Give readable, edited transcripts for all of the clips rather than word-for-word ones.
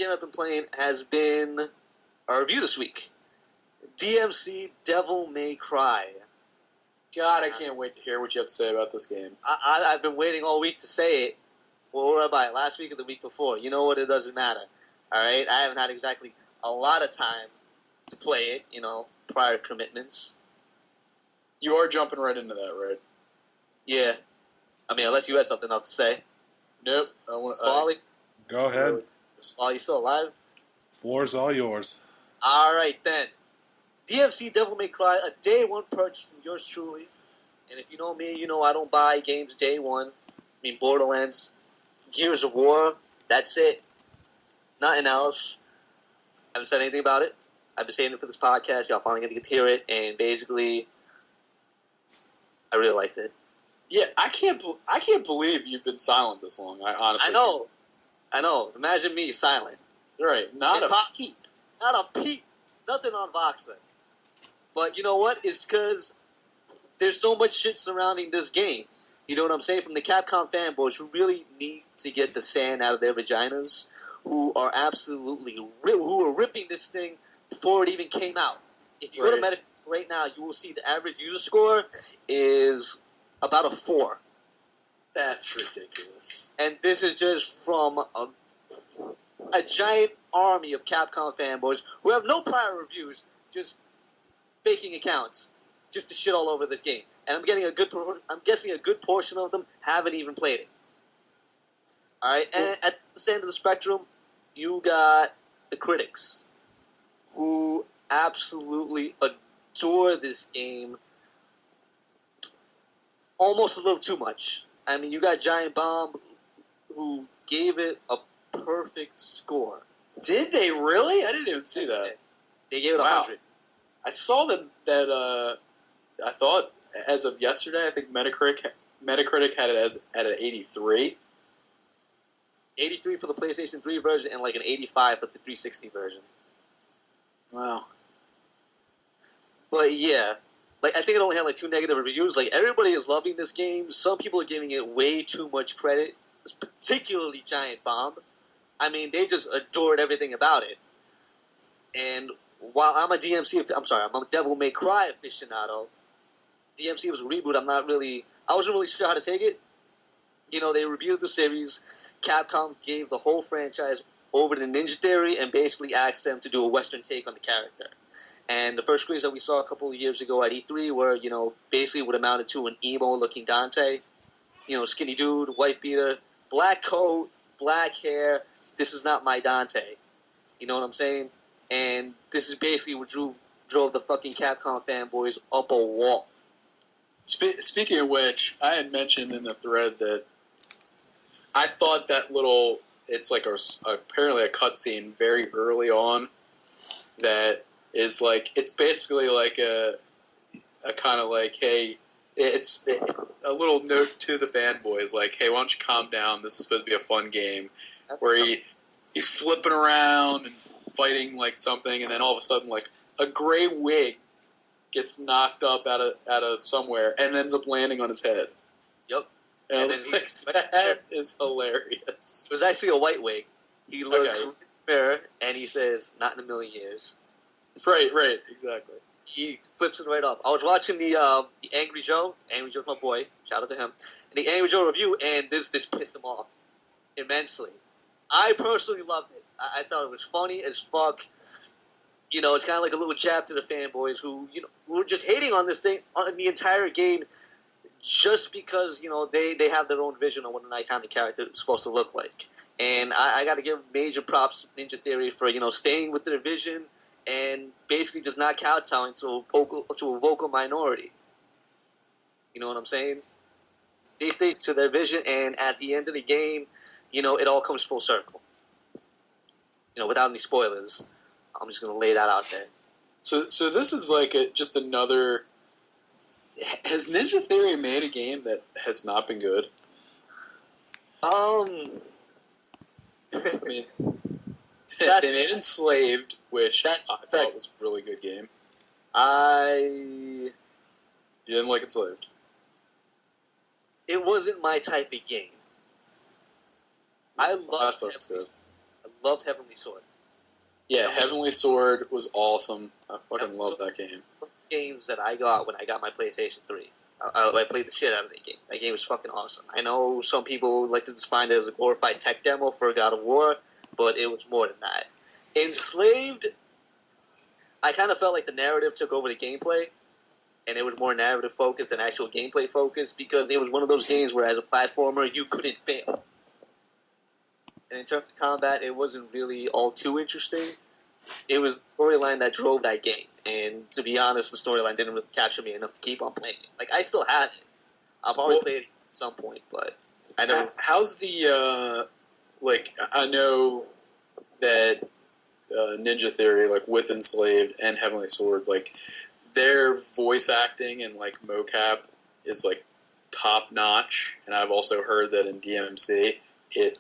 game I've been playing has been our review this week. DMC Devil May Cry. God, I can't wait to hear what you have to say about this game. I've been waiting all week to say it. Well, where did I buy it? Last week or the week before? You know what? It doesn't matter. All right? I haven't had exactly a lot of time to play it, prior commitments. You are jumping right into that, right? Yeah. I mean, unless you had something else to say. Nope. Smalley? Go ahead. Smalley, you still alive? Floor's all yours. All right, then. DMC Devil May Cry, a day one purchase from yours truly. And if you know me, you know I don't buy games day one. I mean, Borderlands, Gears of War, that's it. Nothing else. I haven't said anything about it. I've been saying it for this podcast. Y'all finally going to get to hear it. And basically, I really liked it. Yeah, I can't believe you've been silent this long. I know. Imagine me silent. Right. Not a peep. Not a peep. Nothing on Voxer. But you know what? It's because there's so much shit surrounding this game. You know what I'm saying? From the Capcom fanboys who really need to get the sand out of their vaginas, who are ripping this thing before it even came out. If you go to Metacritic right now, you will see the average user score is about a 4. That's ridiculous. And this is just from a giant army of Capcom fanboys who have no prior reviews, just faking accounts, just to shit all over this game. And I'm guessing a good portion of them haven't even played it. All right, and at this end of the spectrum, you got the critics, who absolutely adore this game, almost a little too much. I mean, you got Giant Bomb, who gave it a perfect score. Did they really? I didn't even see that. They gave it 100. I saw that I thought, as of yesterday, I think Metacritic had it at an 83. 83 for the PlayStation 3 version and like an 85 for the 360 version. Wow. But yeah, like I think it only had like 2 negative reviews. Like everybody is loving this game. Some people are giving it way too much credit, particularly Giant Bomb. I mean, they just adored everything about it. And while I'm a Devil May Cry aficionado, DMC was a reboot. I wasn't really sure how to take it. They reviewed the series. Capcom gave the whole franchise over to Ninja Theory and basically asked them to do a Western take on the character. And the first screens that we saw a couple of years ago at E3 were, basically what amounted to an emo-looking Dante. Skinny dude, wife beater, black coat, black hair. This is not my Dante. You know what I'm saying? And this is basically what drove the fucking Capcom fanboys up a wall. Speaking of which, I had mentioned in the thread that I thought that it's like apparently a cutscene very early on that is like, it's basically like a kind of like, hey, it's a little note to the fanboys like, hey, why don't you calm down? This is supposed to be a fun game where he's flipping around and fighting like something, and then all of a sudden like a gray wig gets knocked up out of somewhere and ends up landing on his head. Yep. And that is hilarious. It was actually a white wig. He looks in the mirror and he says, "Not in a million years." Right, exactly. He flips it right off. I was watching the Angry Joe. Angry Joe's my boy. Shout out to him. And the Angry Joe review, and this pissed him off immensely. I personally loved it. I thought it was funny as fuck. It's kind of like a little jab to the fanboys who were just hating on this thing, on the entire game, just because, they have their own vision on what an iconic character is supposed to look like. And I got to give major props to Ninja Theory for, staying with their vision and basically just not kowtowing to a vocal minority. You know what I'm saying? They stay to their vision, and at the end of the game, it all comes full circle. Without any spoilers, I'm just going to lay that out there. So this is like just another... Has Ninja Theory made a game that has not been good? I mean, they made Enslaved, which I thought was a really good game. You didn't like Enslaved? It wasn't my type of game. I loved Heavenly Sword. Yeah, Heavenly Sword was awesome. I fucking love that game. Games that I got when I got my PlayStation 3. I played the shit out of that game. That game was fucking awesome. I know some people like to define it as a glorified tech demo for God of War, but it was more than that. Enslaved, I kind of felt like the narrative took over the gameplay, and it was more narrative focused than actual gameplay focused, because it was one of those games where as a platformer you couldn't fail. And in terms of combat, it wasn't really all too interesting. It was the storyline that drove that game. And to be honest, the storyline didn't really capture me enough to keep on playing it. Like, I still have it. I'll probably play it at some point, but I never... How's the, I know that Ninja Theory, like, with Enslaved and Heavenly Sword, like, their voice acting and, like, mocap is, like, top-notch. And I've also heard that in DMC...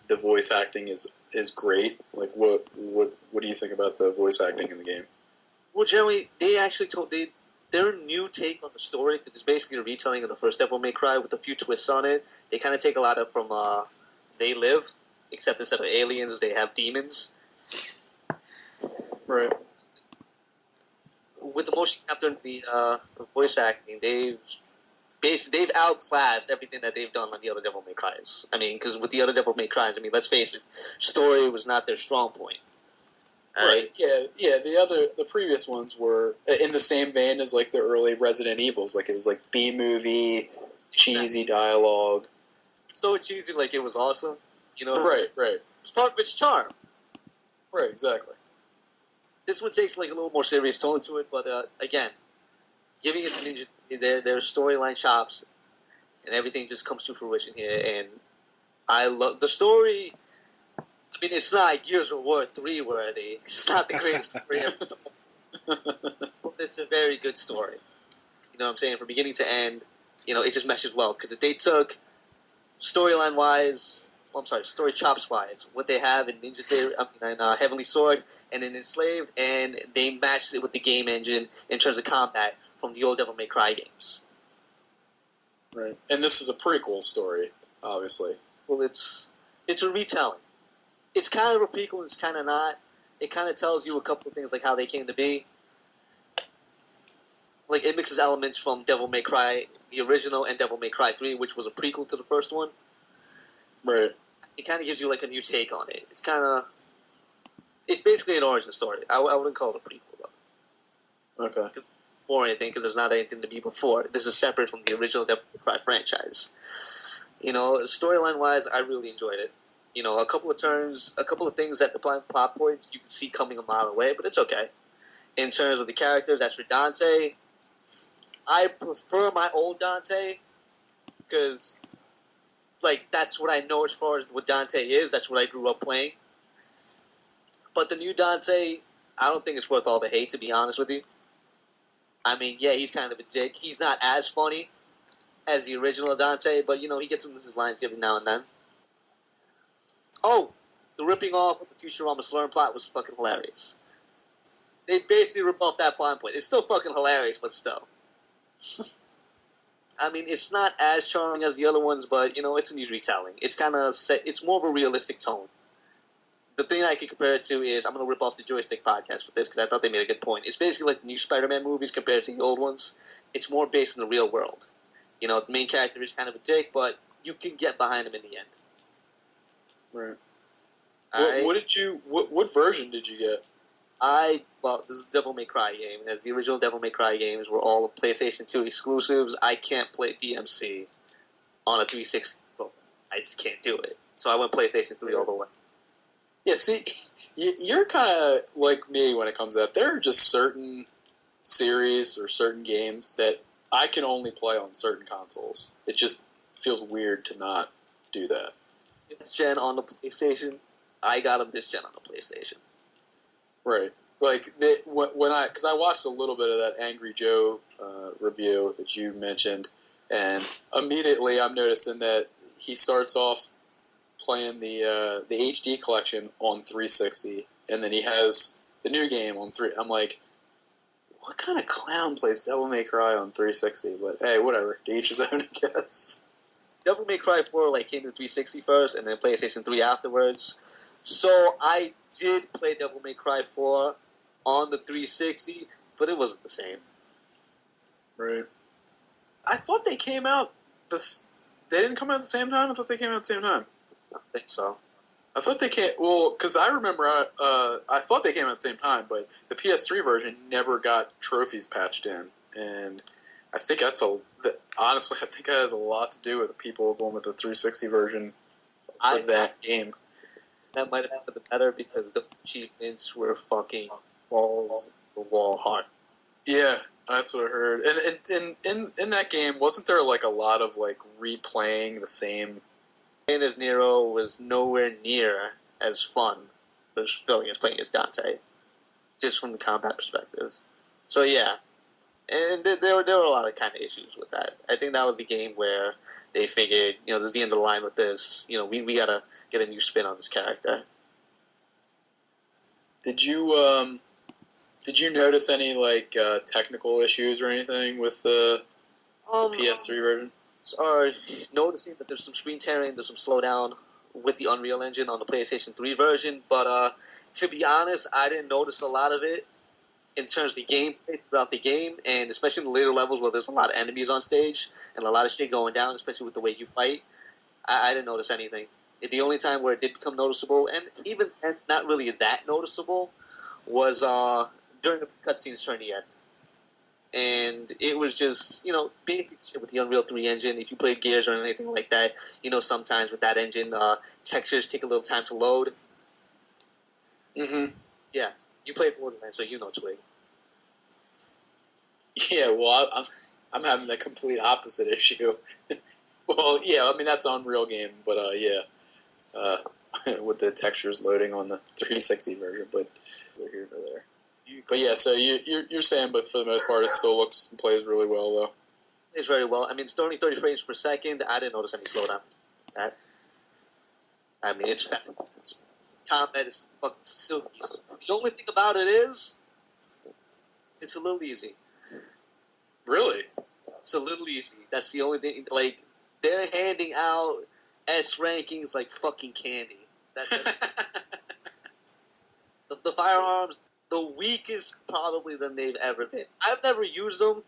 the voice acting is great. Like, what do you think about the voice acting in the game? Well, generally, they actually their new take on the story, because it's basically a retelling of the first Devil May Cry with a few twists on it. They kind of take a lot of from They Live, except instead of aliens, they have demons. Right. With the motion capture and the voice acting, they've outclassed everything that they've done on the other Devil May Cries. I mean, because with the other Devil May Cries, I mean, let's face it, story was not their strong point. Right. Yeah. The previous ones were in the same vein as like the early Resident Evils. Like it was like B movie, cheesy dialogue. So cheesy, like it was awesome. You know. Right. It's part of its charm. Right. Exactly. This one takes like a little more serious tone to it, but again, giving it to Ninja, their storyline chops and everything just comes to fruition here. And I love the story. I mean, it's not Gears of War 3 worthy. It's not the greatest story ever told. But it's a very good story. You know what I'm saying? From beginning to end, you know, it just meshes well. Because if they took story chops wise, what they have in Ninja Theory, Heavenly Sword, and in Enslaved, and they matched it with the game engine in terms of combat from the old Devil May Cry games. Right. And this is a prequel story, obviously. Well, it's a retelling. It's kind of a prequel, it's kind of not. It kind of tells you a couple of things, like how they came to be. Like, it mixes elements from Devil May Cry, the original, and Devil May Cry 3, which was a prequel to the first one. Right. It kind of gives you, like, a new take on it. It's basically an origin story. I wouldn't call it a prequel, though. Okay. Before anything, because there's not anything to be before. This is separate from the original Devil May Cry franchise. You know, storyline-wise, I really enjoyed it. You know, a couple of things at the plot points you can see coming a mile away, but it's okay. In terms of the characters, that's for Dante. I prefer my old Dante, because, like, that's what I know as far as what Dante is. That's what I grew up playing. But the new Dante, I don't think it's worth all the hate, to be honest with you. I mean, yeah, he's kind of a dick. He's not as funny as the original Dante, but, you know, he gets some of his lines every now and then. Oh, the ripping off of the Futurama Slurm plot was fucking hilarious. They basically rip off that plot point. It's still fucking hilarious, but still. I mean, it's not as charming as the other ones, but, you know, it's a new retelling. It's kind of it's more of a realistic tone. The thing I could compare it to is, I'm going to rip off the Joystick podcast for this, because I thought they made a good point. It's basically like the new Spider-Man movies compared to the old ones. It's more based in the real world. You know, the main character is kind of a dick, but you can get behind him in the end. Right. Right. What version did you get? This is a Devil May Cry game, and as the original Devil May Cry games were all PlayStation 2 exclusives, I can't play DMC on a 360. I just can't do it. So I went PlayStation 3 all the way. Yeah, see, you're kind of like me when it comes to that. There are just certain series or certain games that I can only play on certain consoles. It just feels weird to not do that. This gen on the PlayStation, I got them this gen on the PlayStation. Right. Like, because I watched a little bit of that Angry Joe review that you mentioned, and immediately I'm noticing that he starts off playing the HD collection on 360, and then he has the new game on 3. I'm like, what kind of clown plays Devil May Cry on 360? But hey, whatever. To each his own, I guess. Devil May Cry 4 came to 360 first, and then PlayStation 3 afterwards. So I did play Devil May Cry 4 on the 360, but it wasn't the same. Right. I thought they came out. They didn't come out at the same time. I thought they came out at the same time. I don't think so. I thought they came. Well, because I remember I thought they came out at the same time, but the PS3 version never got trophies patched in, and I think honestly, I think that has a lot to do with the people going with the 360 version for that game. That might have been better because the achievements were fucking balls the wall hard. Yeah, that's what I heard. And in that game, wasn't there like a lot of like replaying the same? Playing as Nero was nowhere near as fun as feeling as playing as Dante, just from the combat perspective. So yeah, and there were a lot of kind of issues with that. I think that was the game where they figured, this is the end of the line with this. We gotta get a new spin on this character. Did you notice any like technical issues or anything with the PS3 version? Are noticing that there's some screen tearing, there's some slowdown with the Unreal Engine on the PlayStation 3 version, but to be honest, I didn't notice a lot of it in terms of the gameplay throughout the game, and especially in the later levels where there's a lot of enemies on stage and a lot of shit going down, especially with the way you fight. I didn't notice anything. The only time where it did become noticeable, and even not really that noticeable, was during the cutscenes toward the end. And it was just, basic shit with the Unreal 3 engine. If you played Gears or anything like that, sometimes with that engine, textures take a little time to load. Mm-hmm. Yeah, you played Borderlands, so you know Twig. Yeah, well, I'm having the complete opposite issue. Well, yeah, I mean, that's an Unreal game, but with the textures loading on the 360 version, but they're here or there. But yeah, so you're saying, but for the most part, it still looks and plays really well, though. It plays very well. I mean, it's only 30 frames per second. I didn't notice any slowdown. I mean, it's fast. Combat is fucking silky. The only thing about it is, it's a little easy. Really? It's a little easy. That's the only thing. Like, they're handing out S rankings like fucking candy. That's the firearms. The weakest probably than they've ever been. I've never used them,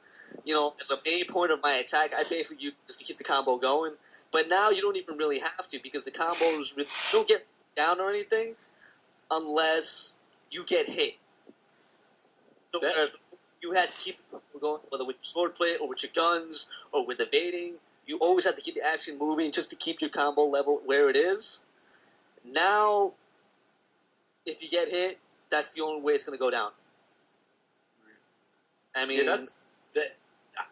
as a main point of my attack. I basically use just to keep the combo going. But now you don't even really have to because the combos don't get down or anything unless you get hit. So you had to keep the combo going, whether with your swordplay or with your guns or with evading. You always have to keep the action moving just to keep your combo level where it is. Now, if you get hit, that's the only way it's going to go down. I mean,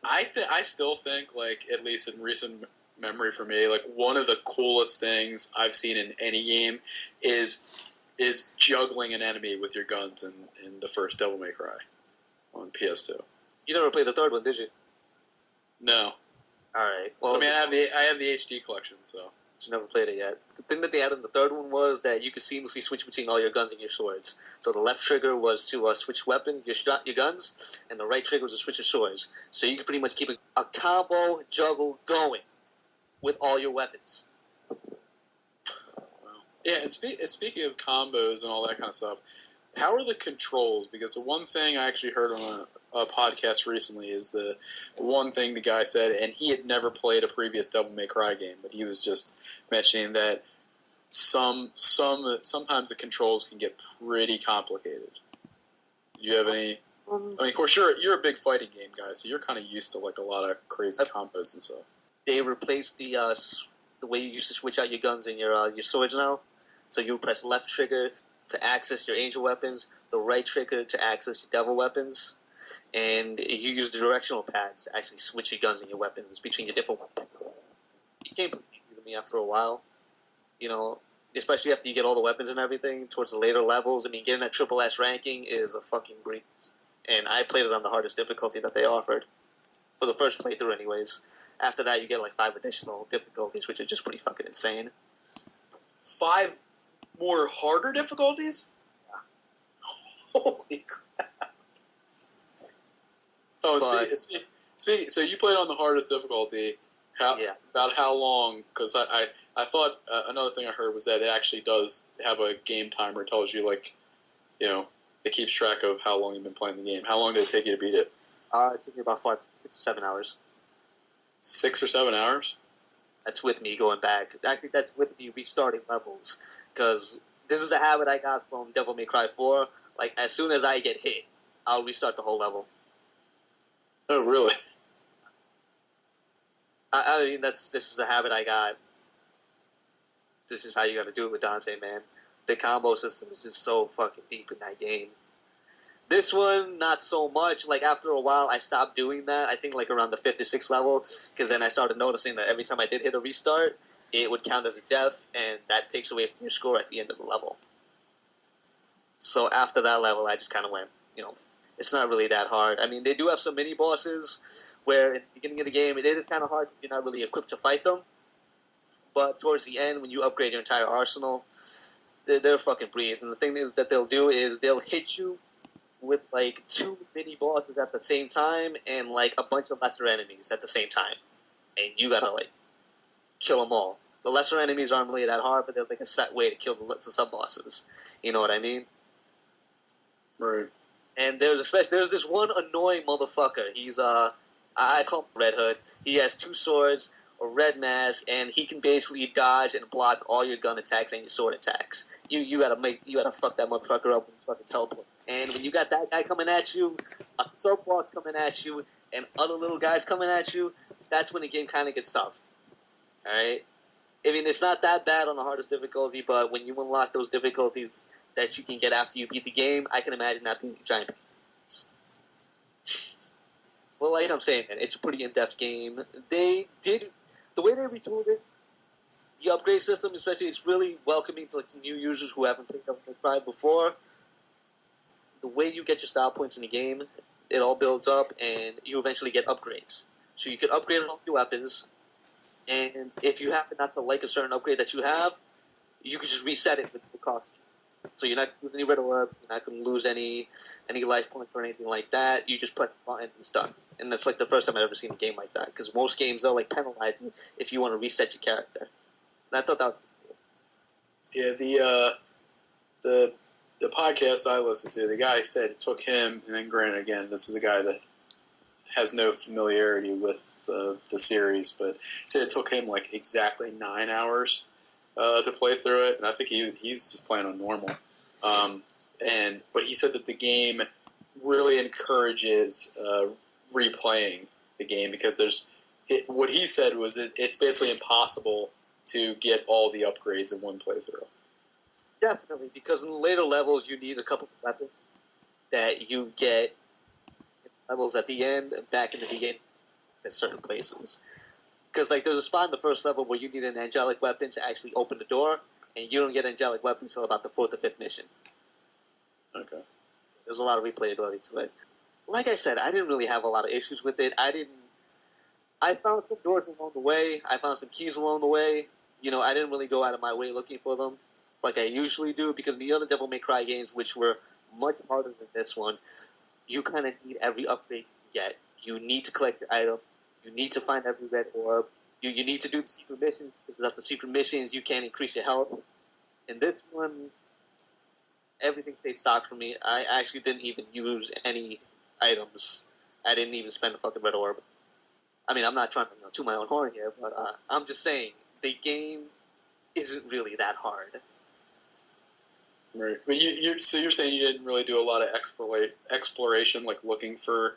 I still think, like, at least in recent memory for me, like, one of the coolest things I've seen in any game is juggling an enemy with your guns in the first Devil May Cry on PS2. You never played the third one, did you? No. All right. Well, I mean, I have the HD collection, so. You never played it yet. The thing that they added in the third one was that you could seamlessly switch between all your guns and your swords. So the left trigger was to switch your guns, and the right trigger was to switch your swords. So you could pretty much keep a combo juggle going with all your weapons. Wow. Yeah, and speaking of combos and all that kind of stuff, how are the controls? Because the one thing I actually heard on a podcast recently is the one thing the guy said, and he had never played a previous Devil May Cry game, but he was just mentioning that sometimes the controls can get pretty complicated. Do you have any? I mean, of course, you're a big fighting game guy, so you're kind of used to like a lot of crazy combos and stuff. They replaced the way you used to switch out your guns and your swords now. So you press left trigger to access your angel weapons, the right trigger to access your devil weapons, and you use the directional pads to actually switch your guns and your weapons between your different weapons. It came pretty easy to me after a while, especially after you get all the weapons and everything towards the later levels. I mean, getting that triple S ranking is a fucking breeze, and I played it on the hardest difficulty that they offered for the first playthrough, anyways. After that, you get like 5 additional difficulties, which are just pretty fucking insane. 5 more harder difficulties? Yeah. Holy crap. Oh, so you played on the hardest difficulty. About how long? Because I thought another thing I heard was that it actually does have a game timer. It tells you, like, it keeps track of how long you've been playing the game. How long did it take you to beat it? It took me about 6 or 7 hours. 6 or 7 hours? That's with me going back. Actually, that's with me restarting levels. Because this is a habit I got from Devil May Cry 4. Like, as soon as I get hit, I'll restart the whole level. Oh, really? I mean, this is a habit I got. This is how you got to do it with Dante, man. The combo system is just so fucking deep in that game. This one, not so much. Like, after a while, I stopped doing that. I think, like, around the 5th or 6th level, because then I started noticing that every time I did hit a restart, it would count as a death, and that takes away from your score at the end of the level. So after that level, I just kind of went, it's not really that hard. I mean, they do have some mini-bosses where in the beginning of the game, it is kind of hard if you're not really equipped to fight them. But towards the end, when you upgrade your entire arsenal, they're fucking breeze. And the thing is that they'll do is they'll hit you with, like, 2 mini-bosses at the same time and, like, a bunch of lesser enemies at the same time. And you gotta, like, kill them all. The lesser enemies aren't really that hard, but they're, like, a set way to kill the sub-bosses. You know what I mean? Right. And there's this one annoying motherfucker. He's, I call him Red Hood. He has 2 swords, a red mask, and he can basically dodge and block all your gun attacks and your sword attacks. You gotta fuck that motherfucker up when you fucking teleport. And when you got that guy coming at you, a sub-boss coming at you, and other little guys coming at you, that's when the game kind of gets tough. Alright? I mean, it's not that bad on the hardest difficulty, but when you unlock those difficulties that you can get after you beat the game, I can imagine that being a giant pain. Well, like I'm saying, man, it's a pretty in-depth game. The way they retooled it, the upgrade system, especially, it's really welcoming to, like, to new users who haven't played Devil May Cry before. The way you get your style points in the game, it all builds up, and you eventually get upgrades. So you can upgrade all your weapons, and if you happen not to like a certain upgrade that you have, you can just reset it with the cost. So you're not losing any red orb, you're not going to lose any life points or anything like that. You just press the button and it's done. And that's, like, the first time I've ever seen a game like that. Because most games, they'll, like, penalize you if you want to reset your character. And I thought that was cool. Yeah, the podcast I listened to, the guy said it took him, and then granted, again, this is a guy that has no familiarity with the series, but said it took him, like, exactly 9 hours to play through it, and I think he's just playing on normal. But he said that the game really encourages replaying the game because what he said was it's basically impossible to get all the upgrades in one playthrough. Definitely, because in the later levels, you need a couple of weapons that you get in levels at the end and back in the beginning at certain places. Because, like, there's a spot in the first level where you need an angelic weapon to actually open the door, and you don't get angelic weapons until about the 4th or 5th mission. Okay. There's a lot of replayability to it. Like I said, I didn't really have a lot of issues with it. I found some doors along the way. I found some keys along the way. I didn't really go out of my way looking for them like I usually do, because the other Devil May Cry games, which were much harder than this one, you kind of need every upgrade you get. You need to collect your item. You need to find every red orb. You need to do the secret missions, because without the secret missions, you can't increase your health. In this one, everything stayed stock for me. I actually didn't even use any items. I didn't even spend a fucking red orb. I mean, I'm not trying to toot my own horn here, but I'm just saying, the game isn't really that hard. Right. But so you're saying you didn't really do a lot of exploration, like looking for...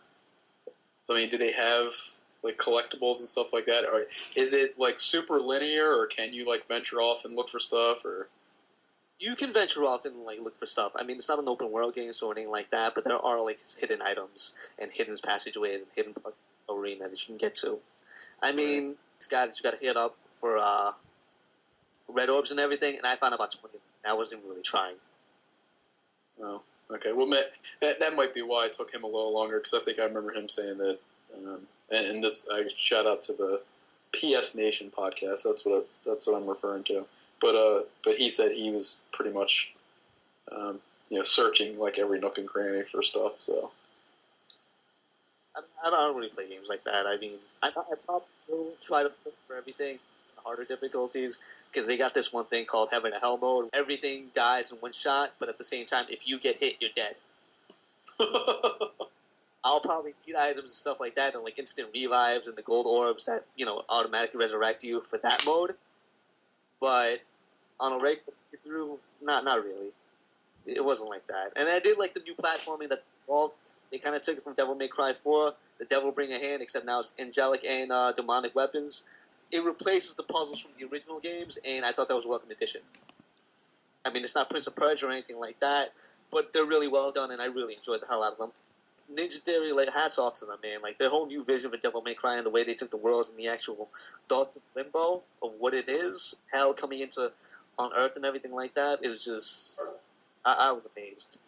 I mean, do they have, like, collectibles and stuff like that? Or is it, like, super linear, or can you, like, venture off and look for stuff, or... You can venture off and, like, look for stuff. I mean, it's not an open world game or anything like that, but there are, like, hidden items and hidden passageways and hidden arena that you can get to. I mean, you got to hit up for red orbs and everything, and I found about 20. I wasn't even really trying. Oh, okay. Well, that might be why it took him a little longer, because I think I remember him saying that. And this, I shout out to the PS Nation podcast. That's what I'm referring to. But he said he was pretty much, searching, like, every nook and cranny for stuff. So I don't really play games like that. I mean, I probably will try to look for everything in a harder difficulties because they got this one thing called Heaven to Hell mode. Everything dies in one shot, but at the same time, if you get hit, you're dead. I'll probably need items and stuff like that, and like instant revives and the gold orbs that automatically resurrect you for that mode. But on a regular through, not really. It wasn't like that. And I did like the new platforming that evolved. They kind of took it from Devil May Cry 4, the Devil Bring a Hand, except now it's angelic and demonic weapons. It replaces the puzzles from the original games, and I thought that was a welcome addition. I mean, it's not Prince of Persia or anything like that, but they're really well done, and I really enjoyed the hell out of them. Ninja Theory, like, hats off to them, man. Like, their whole new vision for Devil May Cry and the way they took the worlds and the actual thoughts of limbo of what it is, hell coming into on Earth and everything like that, is just... I was amazed.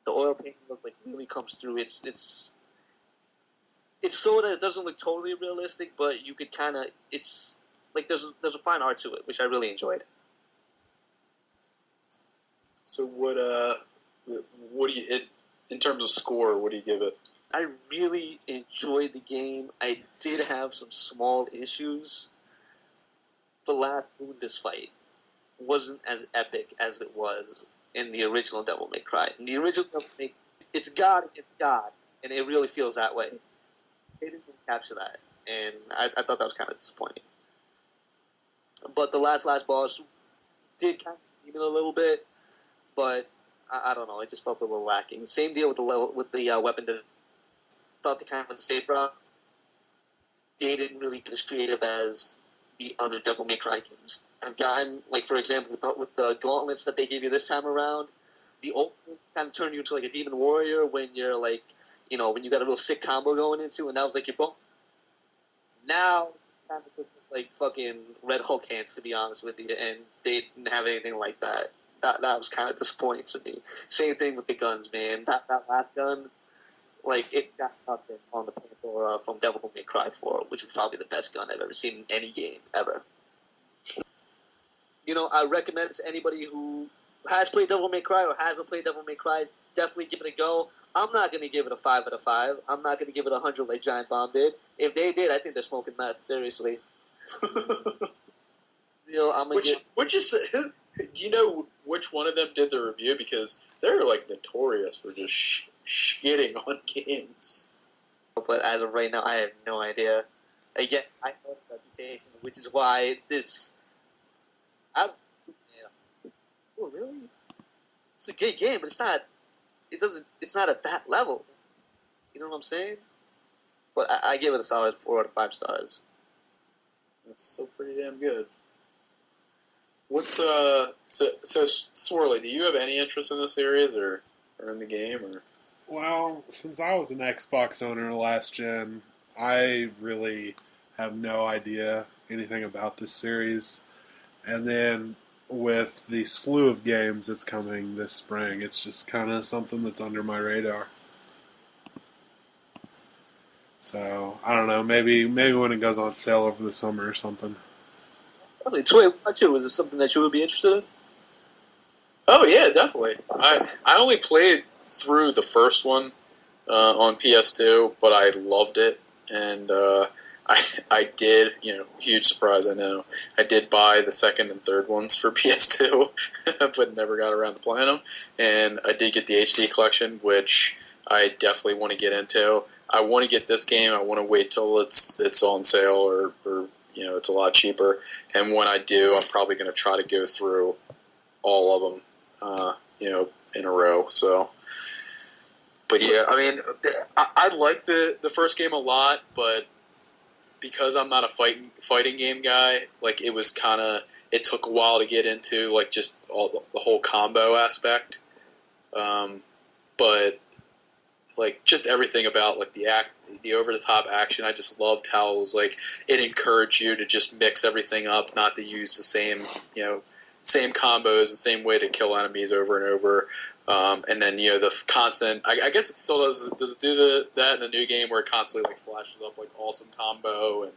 The oil painting look like really comes through. It's so that it doesn't look totally realistic, but you could kind of... It's... Like, there's a fine art to it, which I really enjoyed. So what do you... In terms of score, what do you give it? I really enjoyed the game. I did have some small issues. The last Mundus fight wasn't as epic as it was in the original Devil May Cry. In the original Devil May Cry, it's God against God, and it really feels that way. They didn't capture that, and I thought that was kind of disappointing. But the last boss did kind of give it a little bit, but I don't know. It just felt a little lacking. Same deal with the weapon. Thought they kind of went the safe route. They didn't really get as creative as the other Devil May Cry games. I've gotten, like, for example, with the gauntlets that they gave you this time around, the ultimate kind of turned you into like a demon warrior when you're like, when you got a real sick combo going into, and that was like your bow. Now, kind of like fucking Red Hulk hands, to be honest with you, and they didn't have anything like that. That was kind of disappointing to me. Same thing with the guns, man. That last gun, like, it got nothing on the Pandora from Devil May Cry 4, which was probably the best gun I've ever seen in any game, ever. I recommend it to anybody who has played Devil May Cry or hasn't played Devil May Cry. Definitely give it a go. I'm not going to give it a 5 out of 5. I'm not going to give it 100 like Giant Bomb did. If they did, I think they're smoking meth, seriously. Do you know which one of them did the review? Because they're, like, notorious for just shitting on games. But as of right now, I have no idea. Again, I know the reputation, which is why this... Oh, really? It's a good game, but it's not at that level. You know what I'm saying? But I give it a solid 4 out of 5 stars. That's still pretty damn good. What's so Swirly, do you have any interest in the series or in the game or? Well, since I was an Xbox owner last gen, I really have no idea anything about this series. And then with the slew of games that's coming this spring, it's just kind of something that's under my radar. So, I don't know, maybe when it goes on sale over the summer or something. Probably. So, what about you? Is this something that you would be interested in? Oh, yeah, definitely. I only played through the first one on PS2, but I loved it. And I did, huge surprise, I know. I did buy the second and third ones for PS2, but never got around to playing them. And I did get the HD collection, which I definitely want to get into. I want to get this game. I want to wait till it's on sale or it's a lot cheaper. And when I do, I'm probably going to try to go through all of them, in a row. So, but yeah, I mean, I like the first game a lot, but because I'm not a fighting game guy, like it took a while to get into like just all the whole combo aspect. But like just everything about like the over the top action, I just loved how it was like it encouraged you to just mix everything up, not to use the same combos, the same way to kill enemies over and over. And then the constant. I guess it still does it do that in the new game where it constantly like flashes up like awesome combo and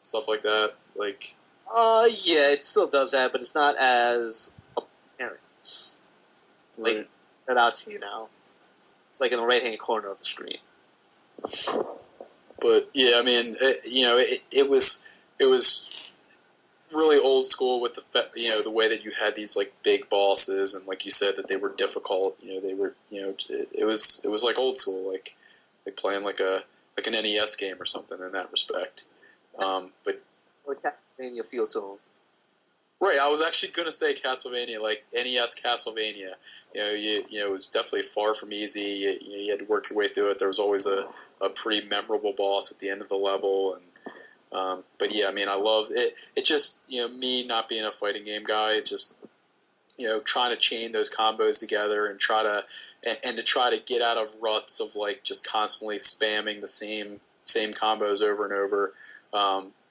stuff like that. Like, yeah, it still does that, but it's not as apparent. Like, right out to you now. It's like in the right hand corner of the screen. But yeah, I mean, it was really old school with the way that you had these like big bosses, and like you said that they were difficult. They were it was like old school, like playing like an NES game or something in that respect. But Or Castlevania feel to them. right, I was actually going to say Castlevania, like NES Castlevania. It was definitely far from easy. You had to work your way through it. There was always a pretty memorable boss at the end of the level, and but yeah, I mean, I love it. It just, me not being a fighting game guy, just, trying to chain those combos together and try to get out of ruts of like just constantly spamming the same combos over and over.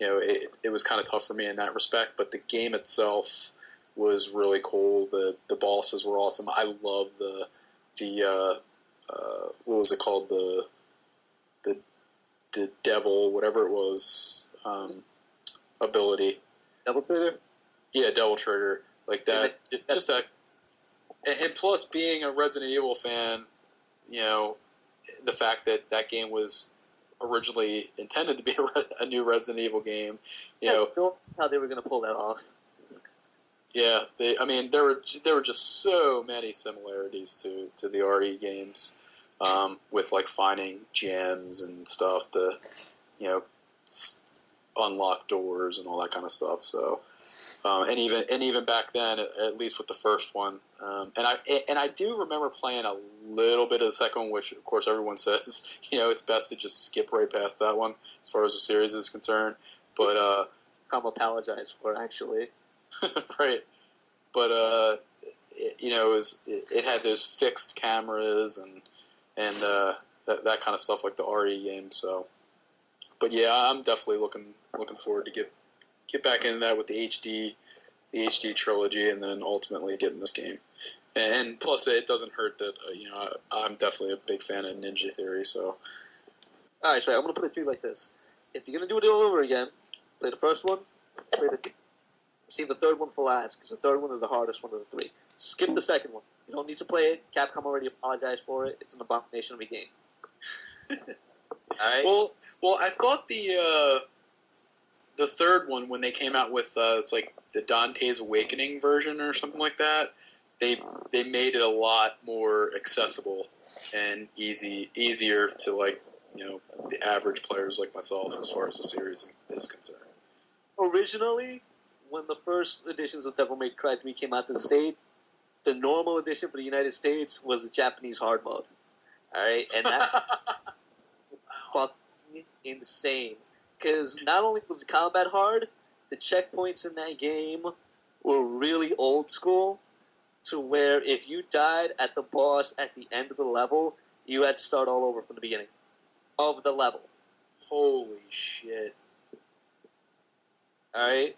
It was kind of tough for me in that respect, but the game itself was really cool. The bosses were awesome. I love the what was it called? The devil, whatever it was, ability. Double trigger? Yeah, double trigger. Like that. Just that. And plus, being a Resident Evil fan, the fact that game was originally intended to be a new Resident Evil game, Don't know how they were going to pull that off. Yeah, there were just so many similarities to the RE games, with like finding gems and stuff to, unlock doors and all that kind of stuff. So, and even back then, at least with the first one, and I do remember playing a little bit of the second one, which of course everyone says it's best to just skip right past that one as far as the series is concerned. But I'm apologize for actually. right, but it had those fixed cameras and that kind of stuff like the RE game. So, but yeah, I'm definitely looking forward to get back into that with the HD trilogy, and then ultimately getting this game. And plus, it doesn't hurt that I'm definitely a big fan of Ninja Theory. So, all right, so I'm going to put it to you like this: if you're going to do it all over again, play the first one, save the third one for last, because the third one is the hardest one of the three. Skip the second one. You don't need to play it. Capcom already apologized for it. It's an abomination of a game. All right. Well, I thought the third one, when they came out with it's like the Dante's Awakening version or something like that, they made it a lot more accessible and easier to like the average players like myself as far as the series is concerned. Originally, when the first editions of Devil May Cry 3 came out to the States, the normal edition for the United States was the Japanese hard mode. All right, and that fucking insane. Because not only was the combat hard, the checkpoints in that game were really old school, to where if you died at the boss at the end of the level, you had to start all over from the beginning of the level. Holy shit. Alright?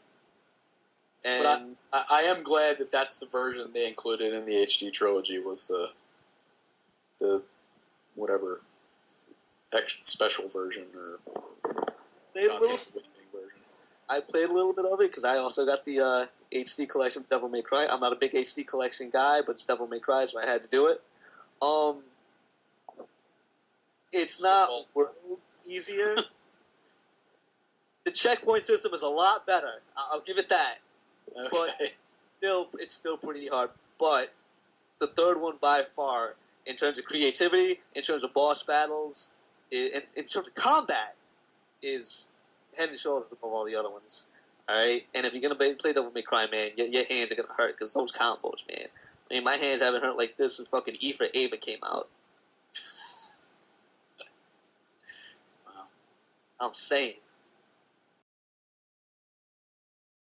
And but I am glad that that's the version they included in the HD trilogy, was the whatever special version or Dante's Awakening version. I played a little bit of it because I also got the HD collection of Devil May Cry. I'm not a big HD collection guy, but it's Devil May Cry, so I had to do it. It's not worlds easier. The checkpoint system is a lot better. I'll give it that. Okay. But it's still pretty hard. But the third one by far, in terms of creativity, in terms of boss battles, in terms of combat, is head and shoulders above all the other ones. Alright? And if you're going to play Devil May Cry, man, your hands are going to hurt because those combos, man. I mean, my hands haven't hurt like this since fucking E for Ava came out. Wow. I'm saying.